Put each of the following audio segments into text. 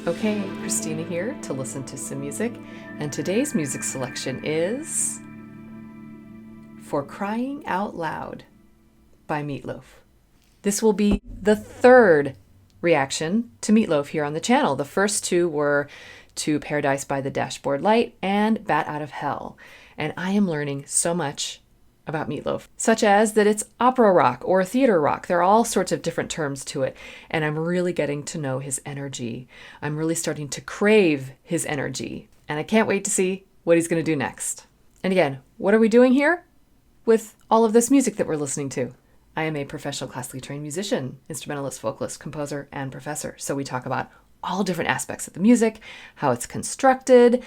Okay, Christina here to listen to some music, and today's music selection is For Crying Out Loud by Meat Loaf. This will be the third reaction to Meat Loaf here on the channel. The first two were to Paradise by the Dashboard Light and Bat Out of Hell, and I am learning so much about Meat Loaf, such as that it's opera rock or theater rock. There are all sorts of different terms to it, and I'm really getting to know his energy. I'm really starting to crave his energy, and I can't wait to see what he's going to do next. And again, what are we doing here with all of this music that we're listening to? I am a professional classically trained musician, instrumentalist, vocalist, composer, and professor. So we talk about all different aspects of the music, how it's constructed,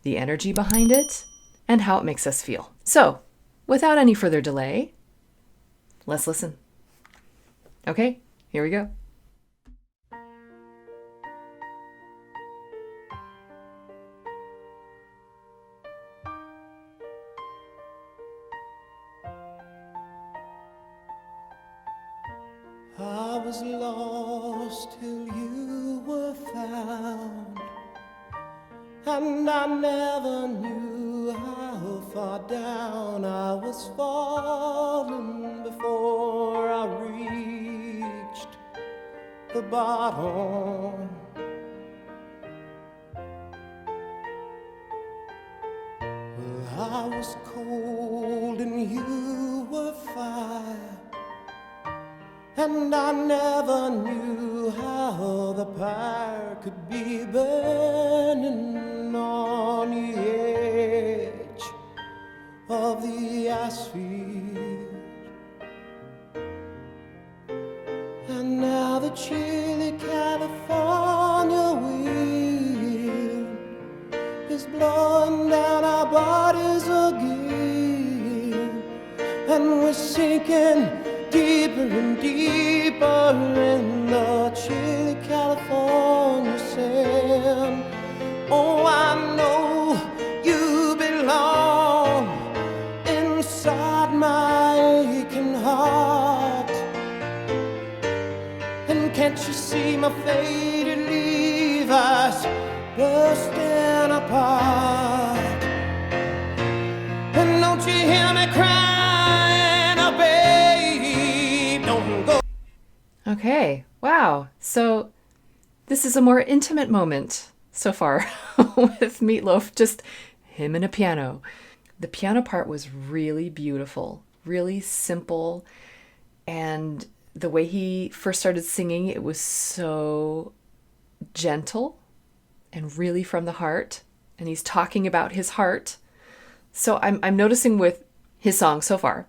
the energy behind it, and how it makes us feel. So, without any further delay, let's listen. Okay, here we go. I was lost till you were found, and I never knew how far down I was falling before I reached the bottom. Well, I was cold and you were fire, and I never knew how the fire could be burning on the edge of the ice field. And now the chilly California wind is blowing down our bodies again, and we're sinking deeper and deeper in the chilly California sand. Oh, I know you belong inside my aching heart. And can't you see my faded Levi's bursting apart? And don't you hear me crying, oh babe, don't go. Okay, wow. So this is a more intimate moment so far with Meat Loaf, just him and a piano. The piano part was really beautiful, really simple, and the way he first started singing, it was so gentle and really from the heart, and he's talking about his heart. So I'm noticing with his songs so far,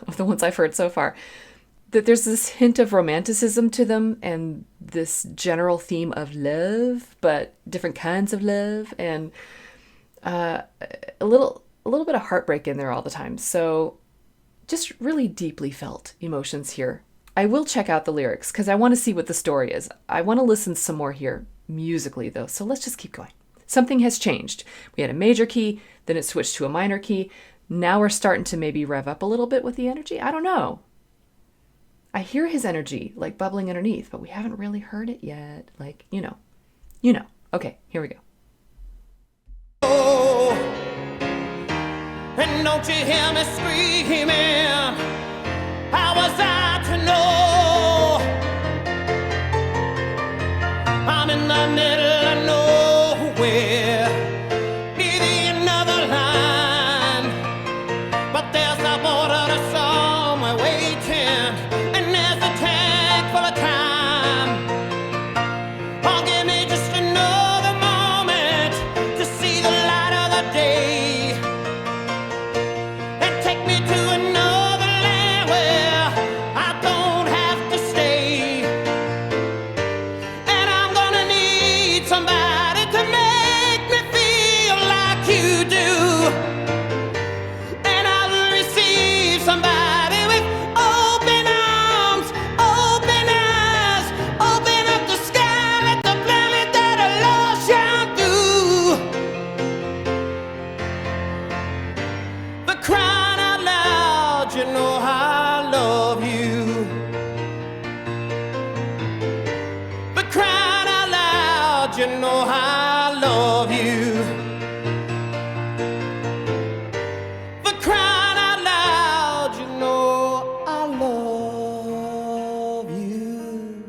of the ones I've heard so far, that there's this hint of romanticism to them and this general theme of love, but different kinds of love, and a little bit of heartbreak in there all the time. So just really deeply felt emotions here. I will check out the lyrics because I want to see what the story is. I want to listen some more here musically though. So let's just keep going. Something has changed. We had a major key, then it switched to a minor key. Now we're starting to maybe rev up a little bit with the energy. I don't know. I hear his energy like bubbling underneath, but we haven't really heard it yet. Like, you know. Okay, here we go. Oh, and don't you hear me screaming? How was I to know? I'm in the middle of nowhere, near the end of the line, but there's a border to somewhere waiting, and there's a tank full of time. Oh, give me just another moment to see the light of the day, and take me to another land where I don't have to stay. And I'm gonna need you know I love you. For crying out loud, you know I love you.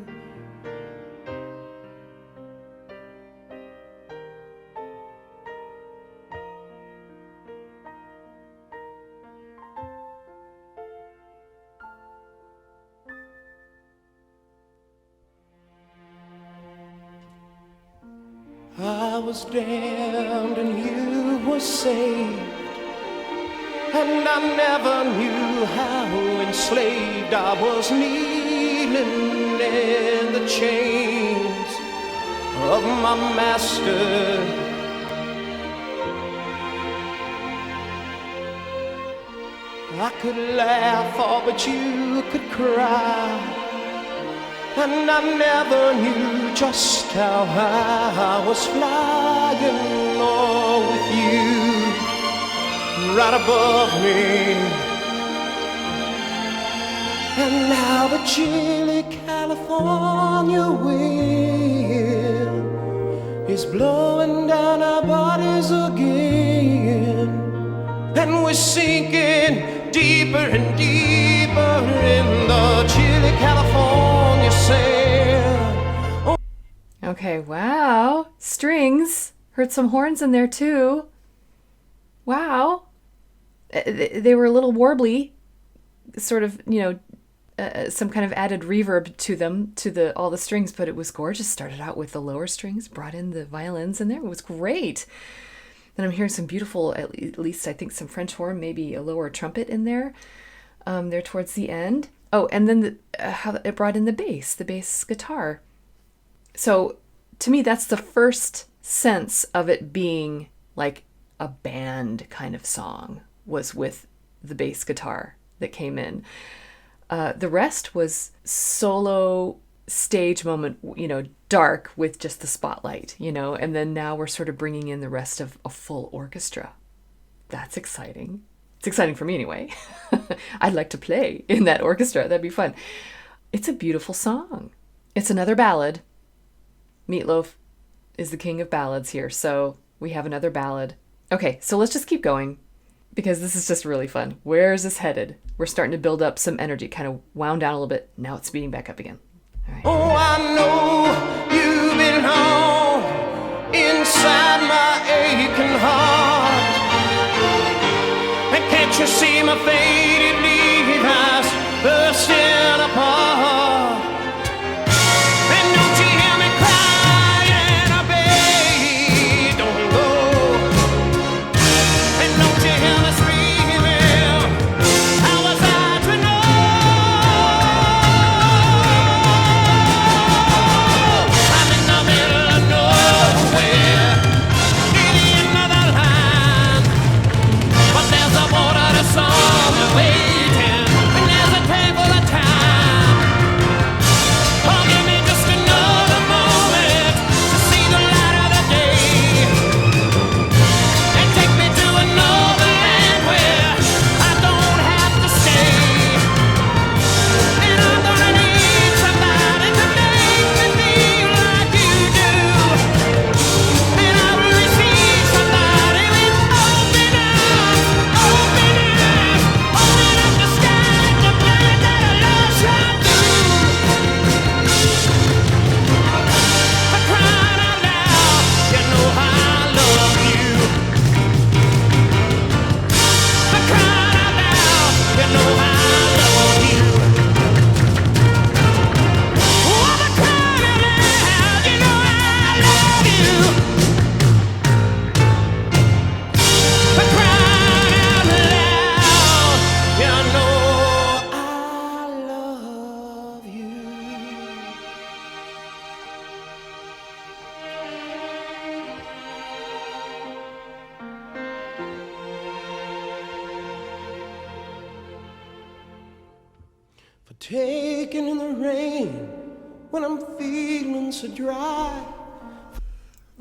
I was damned and you were saved, and I never knew how enslaved I was, kneeling in the chains of my master. I could laugh, oh, but you could cry, and I never knew just how high I was flying, oh, with you right above me. And now the chilly California wind is blowing down our bodies again, and we're sinking deeper and deeper in the chilly California sand. Oh. Okay, wow. Strings. Heard some horns in there too. Wow. They were a little warbly, sort of, some kind of added reverb to them, to all the strings, but it was gorgeous. Started out with the lower strings, brought in the violins in there. It was great. Then I'm hearing some beautiful, at least I think some French horn, maybe a lower trumpet in there, there towards the end. Oh, and then how it brought in the bass guitar. So to me, that's the first sense of it being like a band kind of song, was with the bass guitar that came in. The rest was solo stage moment, dark with just the spotlight, and then now we're sort of bringing in the rest of a full orchestra. That's exciting. It's exciting for me anyway. I'd like to play in that orchestra. That'd be fun. It's a beautiful song. It's another ballad. Meat Loaf is the king of ballads here, so we have another ballad. Okay, so let's just keep going, because this is just really fun. Where is this headed? We're starting to build up some energy, kind of wound down a little bit. Now it's speeding back up again. All right. Oh, I know you belong inside my aching heart. And can't you see my faded leaf eyes bursting apart? And don't you hear me crying, I beg, don't go. And don't you hear me screaming, how was I to know? I'm in the middle of nowhere, needing another line. But there's a border to somewhere waiting, and there's a table of time. Oh, give me just another moment to see the light of the day, and take me to another land where I don't have to stay. And I'm gonna need somebody to make me feel like you do. And I will receive somebody with open arms, open eyes, open up the sky to find that a love shall do. I'm crying out loud, you know I love you. I'm crying out loud, you know I love you. Oh, I'm crying out loud, you know I love you. I'm crying out loud, you know I love you. For taking in the rain when I'm feeling so dry.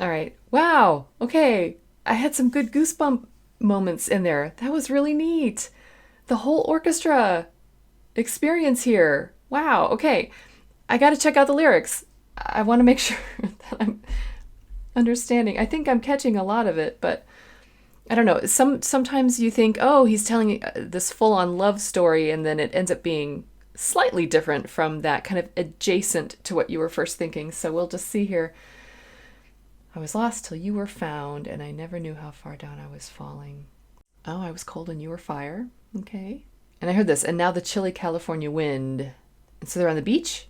All right. Wow. Okay. I had some good goosebump moments in there. That was really neat. The whole orchestra experience here. Wow. Okay. I got to check out the lyrics. I want to make sure that understanding. I think I'm catching a lot of it, but I don't know. Sometimes you think, oh, he's telling this full-on love story, and then it ends up being slightly different from that, kind of adjacent to what you were first thinking. So we'll just see here. I was lost till you were found, and I never knew how far down I was falling. Oh, I was cold and you were fire. Okay. And I heard this, and now the chilly California wind. And so they're on the beach?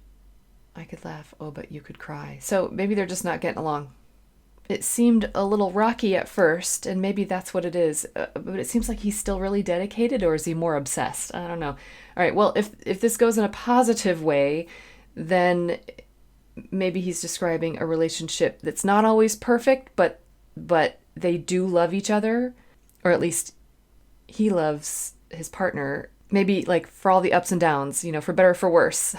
I could laugh, oh, but you could cry. So maybe they're just not getting along. It seemed a little rocky at first, and maybe that's what it is. But it seems like he's still really dedicated, or is he more obsessed? I don't know. All right, well, if this goes in a positive way, then maybe he's describing a relationship that's not always perfect, but they do love each other, or at least he loves his partner. Maybe like for all the ups and downs, for better or for worse,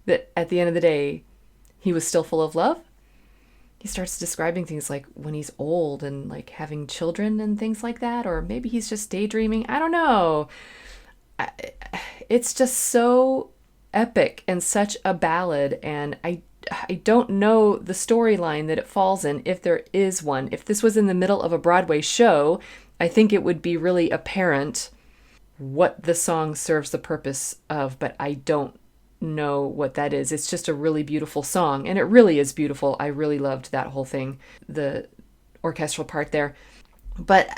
that at the end of the day, he was still full of love. He starts describing things like when he's old and like having children and things like that, or maybe he's just daydreaming. I don't know. It's just so epic and such a ballad, and I don't know the storyline that it falls in, if there is one. If this was in the middle of a Broadway show, I think it would be really apparent what the song serves the purpose of, but I don't know what that is. It's just a really beautiful song, and it really is beautiful. I really loved that whole thing, the orchestral part there. But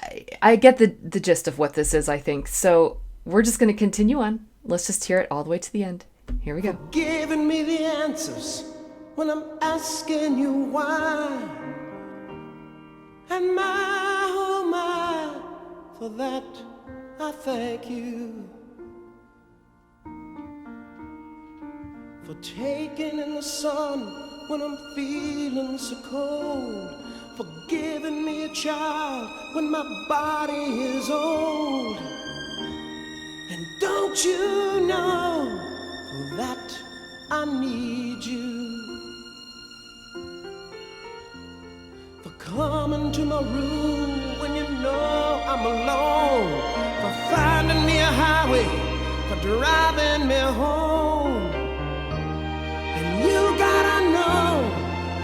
I get the gist of what this is, I think. So we're just going to continue on. Let's just hear it all the way to the end. Here we go. Giving me the answers when I'm asking you why. And my, oh my, for that I thank you. For taking in the sun when I'm feeling so cold. For giving me a child when my body is old. And don't you know, for that I need you. For coming to my room when you know I'm alone. For finding me a highway, for driving me home. And you gotta know,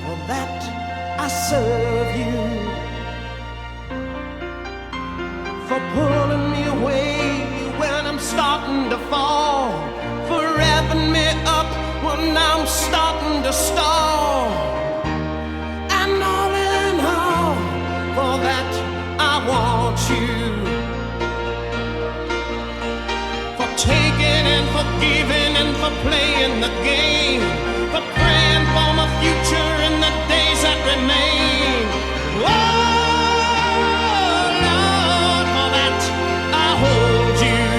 for that I serve you. For pulling me away when I'm starting to fall. For revving me up when I'm starting to stall. And all in all, for that I want you. For taking and for giving and for playing the game. For praying for my future in the days that remain. Oh, Lord, for that I hold you.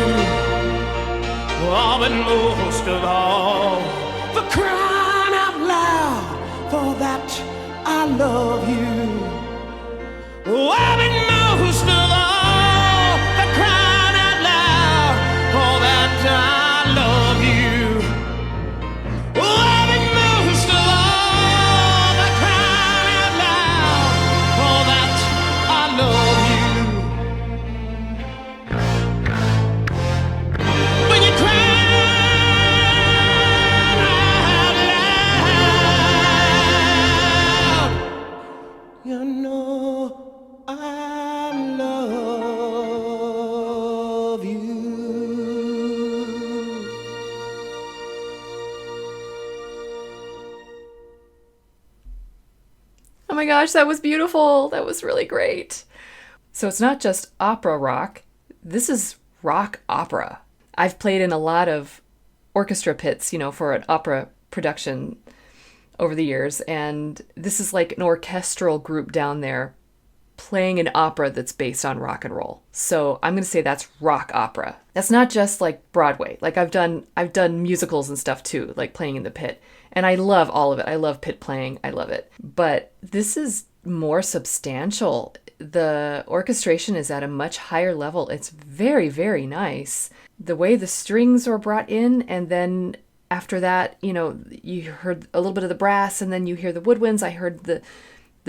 Oh, but most of all, for crying out loud, for that I love you. Oh, but most of all, for crying out loud, for that I love you. Oh, but most of all, for crying out loud, for that I love you. When you cry out loud, you know I love you. Oh my gosh, that was beautiful. That was really great. So it's not just opera rock. This is rock opera. I've played in a lot of orchestra pits, for an opera production over the years. And this is like an orchestral group down there playing an opera that's based on rock and roll. So I'm going to say that's rock opera. That's not just like Broadway. Like I've done musicals and stuff too, like playing in the pit. And I love all of it. I love pit playing. I love it. But this is more substantial. The orchestration is at a much higher level. It's very, very nice. The way the strings were brought in, and then after that, you heard a little bit of the brass, and then you hear the woodwinds. I heard the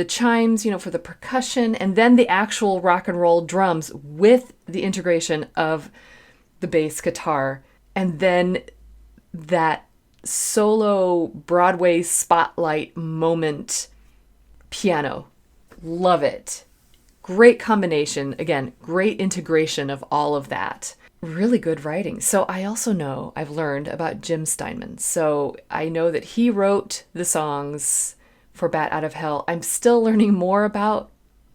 chimes, for the percussion, and then the actual rock and roll drums with the integration of the bass guitar. And then that solo Broadway spotlight moment piano. Love it. Great combination. Again, great integration of all of that. Really good writing. So I also know, I've learned about Jim Steinman. So I know that he wrote the songs for Bat Out of Hell. I'm still learning more about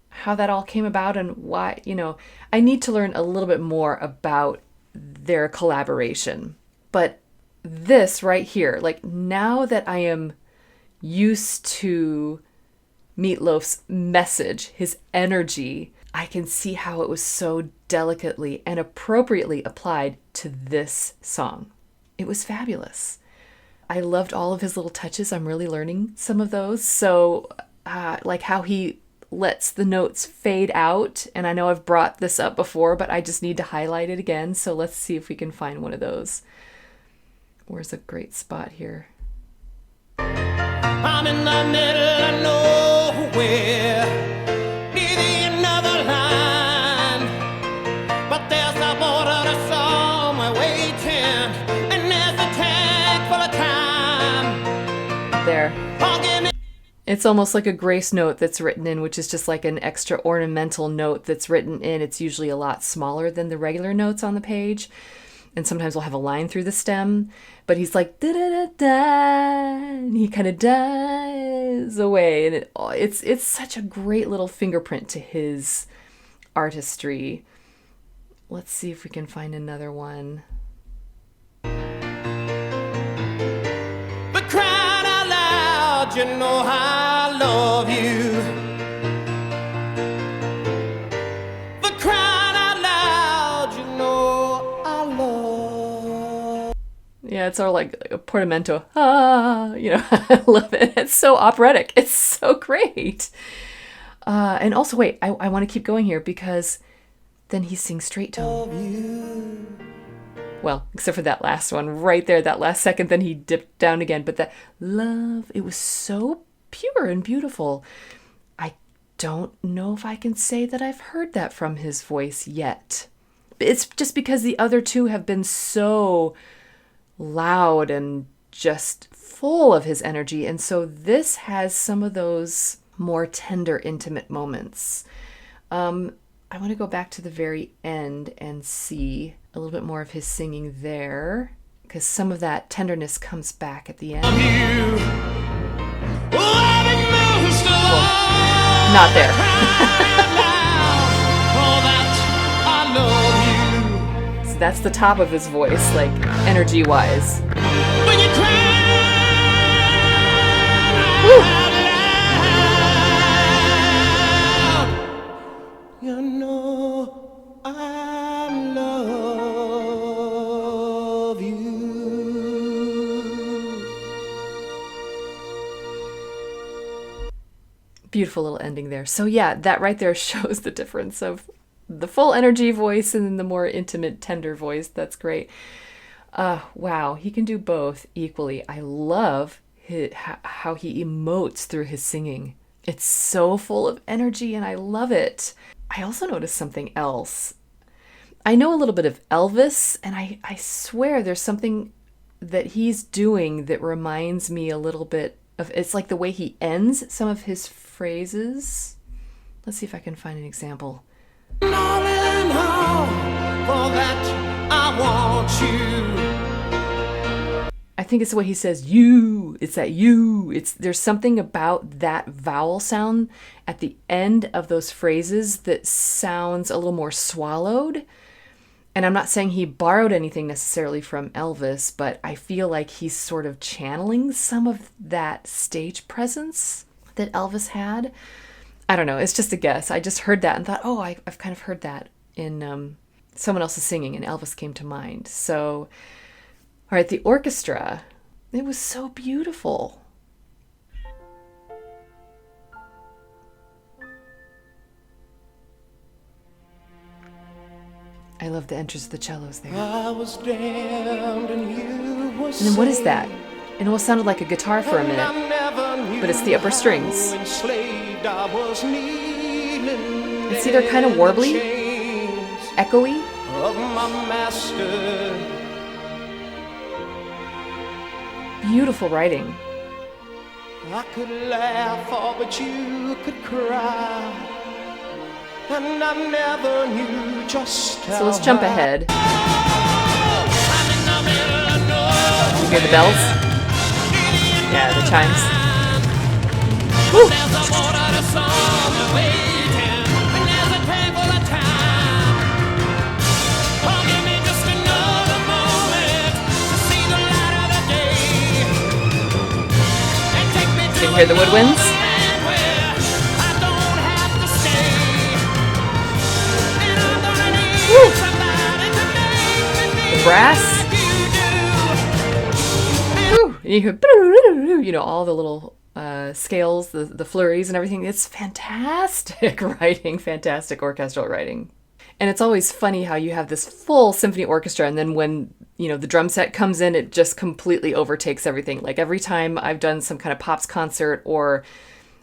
how that all came about and why, I need to learn a little bit more about their collaboration. But this right here, like now that I am used to Meat Loaf's message, his energy, I can see how it was so delicately and appropriately applied to this song. It was fabulous. I loved all of his little touches. I'm really learning some of those. So, like how he lets the notes fade out. And I know I've brought this up before, but I just need to highlight it again. So let's see if we can find one of those. Where's a great spot here? I'm in the middle of nowhere, near another line, but there's a border to somewhere waiting, and there's a tank full of time. There. It's almost like a grace note that's written in, which is just like an extra ornamental note that's written in. It's usually a lot smaller than the regular notes on the page. And sometimes we'll have a line through the stem, but he's like da da da da, and he kind of dies away, and it's such a great little fingerprint to his artistry. Let's see if we can find another one. But crying out loud, you know I love you. But crying out loud, you know I love. Yeah, it's all like a portamento. I love it. It's so operatic. It's so great. And also, wait, I want to keep going here because then he sings straight tone. Well, except for that last one right there, that last second, then he dipped down again. But that love, it was so pure and beautiful. I don't know if I can say that I've heard that from his voice yet. It's just because the other two have been so loud and just full of his energy. And so this has some of those more tender, intimate moments. I want to go back to the very end and see a little bit more of his singing there, because some of that tenderness comes back at the end. Not there. So that's the top of his voice, like energy-wise. Woo! You know I love you. Beautiful little ending there. So yeah, that right there shows the difference of the full energy voice and then the more intimate, tender voice. That's great. Wow, he can do both equally. I love how he emotes through his singing. It's so full of energy and I love it. I also noticed something else. I know a little bit of Elvis, and I swear there's something that he's doing that reminds me a little bit of, it's like the way he ends some of his phrases. Let's see if I can find an example. All in all, for that I want you. I think it's the way he says you. It's that you. There's something about that vowel sound at the end of those phrases that sounds a little more swallowed. And I'm not saying he borrowed anything necessarily from Elvis, but I feel like he's sort of channeling some of that stage presence that Elvis had. I don't know. It's just a guess. I just heard that and thought, oh, I've kind of heard that in someone else's singing, and Elvis came to mind. So, all right, the orchestra. It was so beautiful. I love the entrance of the cellos there. I was damned and you were And then what is that? It almost sounded like a guitar for a minute, but it's the upper strings. It's either kind of warbly, echoey. Of my master. Beautiful writing. I could laugh all but you could cry, and I never knew just how. So let's jump ahead. I'm in the middle of nowhere. You hear the bells? Yeah, the chimes. Woo! There's a border to some waiting, and there's a table of time. Oh, give me just another moment to see the light of the day, and take me to Can you hear the woodwinds? land where I don't have to stay. And I'm gonna need Woo! somebody to make me feel The brass. like you do. Woo! And you hear, you know, all the little scales, the flurries and everything. It's fantastic writing, fantastic orchestral writing. And it's always funny how you have this full symphony orchestra, and then when, you know, the drum set comes in, it just completely overtakes everything. Like every time I've done some kind of pops concert or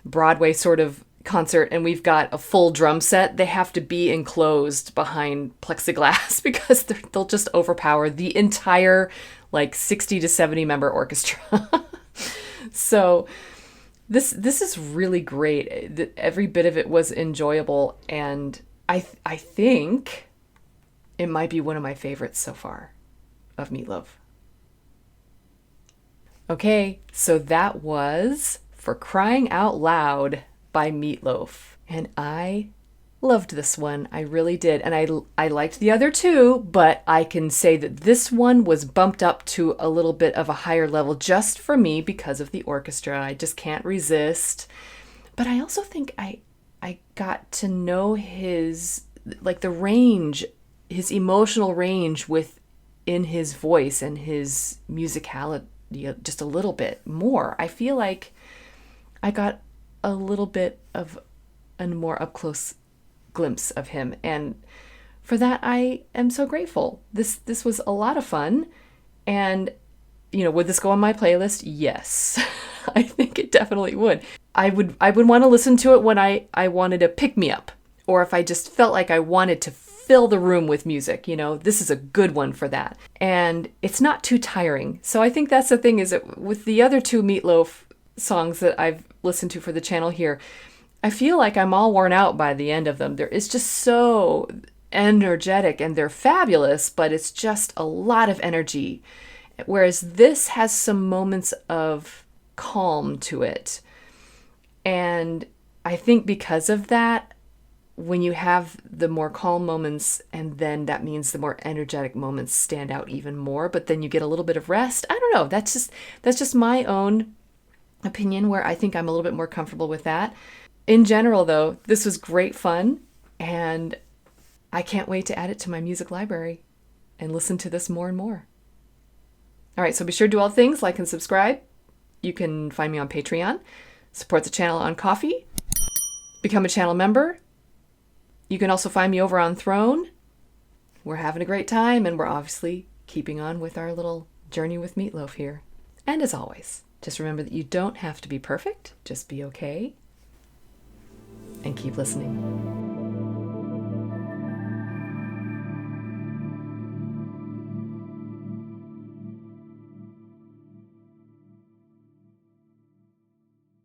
Broadway sort of concert and we've got a full drum set, they have to be enclosed behind plexiglass because they'll just overpower the entire like 60 to 70 member orchestra. So this is really great. Every bit of it was enjoyable, and I think it might be one of my favorites so far of Meat Loaf. Okay, so that was For Crying Out Loud by Meat Loaf. And I loved this one. I really did. And I liked the other two, but I can say that this one was bumped up to a little bit of a higher level just for me because of the orchestra. I just can't resist. But I also think I got to know his, like the range, his emotional range within his voice and his musicality just a little bit more. I feel like I got a little bit of a more up close glimpse of him, and for that I am so grateful. This was a lot of fun, and you know, would this go on my playlist? Yes. I think it definitely would. I would want to listen to it when I wanted a pick me up, or if I just felt like I wanted to fill the room with music. You know, this is a good one for that, and it's not too tiring. So I think that's the thing, is that with the other two Meat Loaf songs that I've listened to for the channel here, I feel like I'm all worn out by the end of them. It's just so energetic, and they're fabulous, but it's just a lot of energy. Whereas this has some moments of calm to it. And I think because of that, when you have the more calm moments, and then that means the more energetic moments stand out even more, but then you get a little bit of rest. I don't know. That's just my own opinion, where I think I'm a little bit more comfortable with that. In general, though, this was great fun, and I can't wait to add it to my music library and listen to this more and more. All right, so be sure to do all things, like and subscribe. You can find me on Patreon, support the channel on Ko-fi, become a channel member. You can also find me over on Throne. We're having a great time, and we're obviously keeping on with our little journey with Meat Loaf here. And as always, just remember that you don't have to be perfect, just be okay. And keep listening.